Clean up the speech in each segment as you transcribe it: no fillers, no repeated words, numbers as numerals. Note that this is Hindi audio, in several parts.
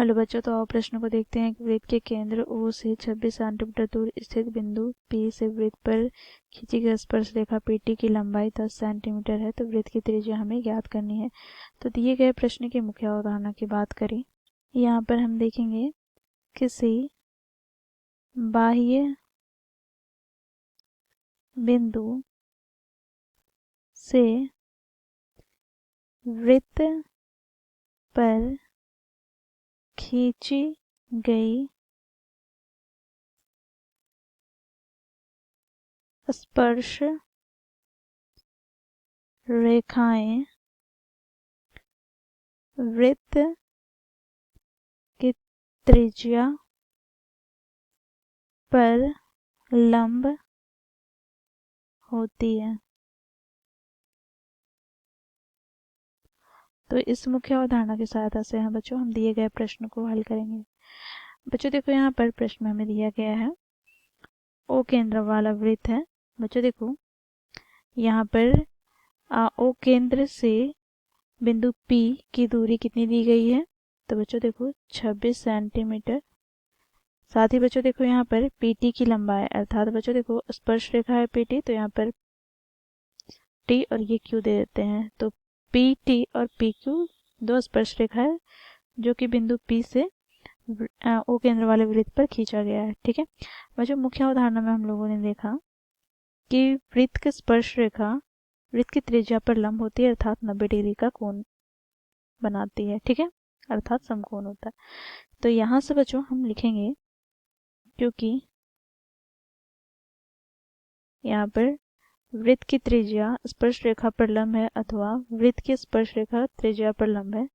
हेलो बच्चों, तो आओ प्रश्न को देखते हैं कि वृत्त के केंद्र O से 26 सेंटीमीटर दूर स्थित बिंदु P से वृत्त पर खींची गई स्पर्श रेखा PT की लंबाई 10 सेंटीमीटर है, तो वृत्त की त्रिज्या हमें ज्ञात करनी है। तो दिए गए प्रश्न की मुख्य अवधारणा की बात करें, यहाँ पर हम देखेंगे किसी बाह्य बिंदु से वृत्त पर खींची गई स्पर्श रेखाएं वृत्त की त्रिज्या पर लंब होती है। तो इस मुख्य अवधारणा की सहायता से हम बच्चों हम दिए गए प्रश्न को हल करेंगे। बच्चों देखो, यहाँ पर प्रश्न में हमें दिया गया है O केंद्र वाला वृत्त है। बच्चों देखो, यहाँ पर O केंद्र से बिंदु P की दूरी कितनी दी गई है, तो बच्चों देखो 26 सेंटीमीटर। साथ ही बच्चों देखो यहाँ पर PT की लंबाई, अर्थात बच्चों देखो स्पर्श रेखा है PT, तो यहाँ पर T और ये Q दे देते हैं। तो PT और PQ दो स्पर्श रेखा है जो कि बिंदु P से O केंद्र वाले वृत्त पर खींचा गया है। ठीक है बच्चों, मुख्य उदाहरण में हम लोगों ने देखा कि वृत्त की स्पर्श रेखा वृत्त की त्रिज्या पर लंब होती है, अर्थात 90 डिग्री का कोण बनाती है। ठीक है, अर्थात समकोण होता है। तो यहाँ से बच्चों हम लिखेंगे, क्योंकि यहाँ पर वृत्त की त्रिज्या स्पर्श रेखा पर लंब है अथवा वृत्त की स्पर्श रेखा त्रिज्या पर लंब है,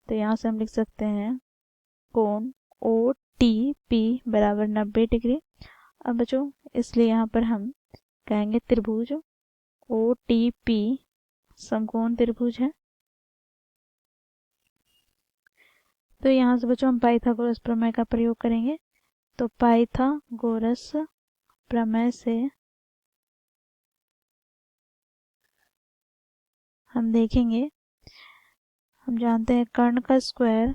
तो यहाँ से हम लिख सकते हैं कोण OTP बराबर 90 डिग्री। अब बच्चों इसलिए यहाँ पर हम कहेंगे त्रिभुज OTP समकोण त्रिभुज है। तो यहाँ से बच्चों हम पाइथागोरस प्रमेय का प्रयोग करेंगे। तो पाइथागोरस प्रमेय से हम देखेंगे, हम जानते हैं कर्ण का स्क्वायर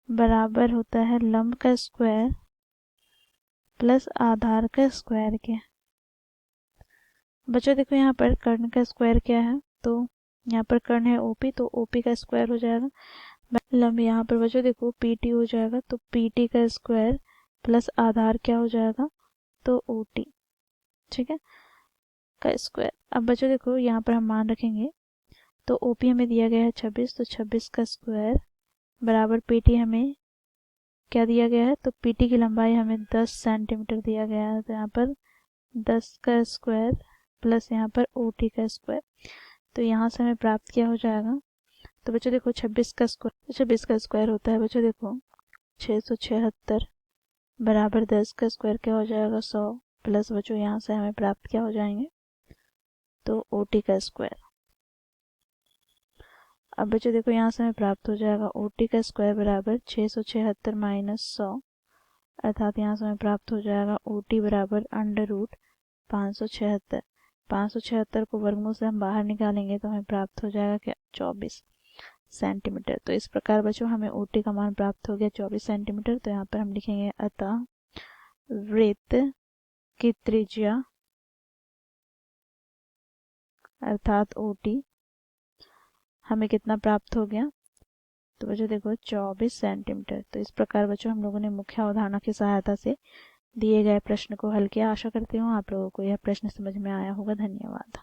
बराबर होता है लंब का स्क्वायर प्लस आधार का स्क्वायर के। बच्चों देखो, यहाँ पर कर्ण का स्क्वायर क्या है, तो यहाँ पर कर्ण है OP, तो OP का स्क्वायर हो जाएगा। लंब यहाँ पर बच्चों देखो PT हो जाएगा, तो PT का स्क्वायर प्लस आधार क्या हो जाएगा, तो OT। ठीक है, का स्क्वायर। अब बच्चों देखो यहाँ पर हम मान रखेंगे, तो OP हमें दिया गया है 26, तो 26 का स्क्वायर बराबर PT हमें क्या दिया गया है, तो PT की लंबाई हमें 10 सेंटीमीटर दिया गया है, तो यहाँ पर 10 का स्क्वायर प्लस यहाँ पर OT का स्क्वायर। तो यहाँ से हमें प्राप्त क्या हो जाएगा, तो बच्चों देखो 26 का स्क्वायर होता है बच्चों देखो 676 बराबर 10 का स्क्वायर क्या हो जाएगा 100, प्लस बच्चों यहाँ से हमें प्राप्त क्या हो जाएंगे, तो OT का स्क्वायर। अब बच्चों देखो यहाँ से हमें प्राप्त हो जाएगा OT का स्क्वायर बराबर 676 माइनस 100, अर्थात यहाँ से हमें प्राप्त हो जाएगा OT बराबर अंडर रूट 576। 576 को वर्गमूल से हम बाहर निकालेंगे तो हमें प्राप्त हो जाएगा क्या, 24 सेंटीमीटर। तो इस प्रकार बच्चों हमें OT का मान प्राप्त हो गया 24 सेंटीमीटर। तो यहाँ पर हम लिखेंगे अतः वृत्त की त्रिज्या अर्थात OT हमें कितना प्राप्त हो गया, तो बच्चों देखो 24 सेंटीमीटर। तो इस प्रकार बच्चों हम लोगों ने मुख्य अवधारणा की सहायता से दिए गए प्रश्न को हल किया। आशा करती हूँ आप लोगों को यह प्रश्न समझ में आया होगा। धन्यवाद।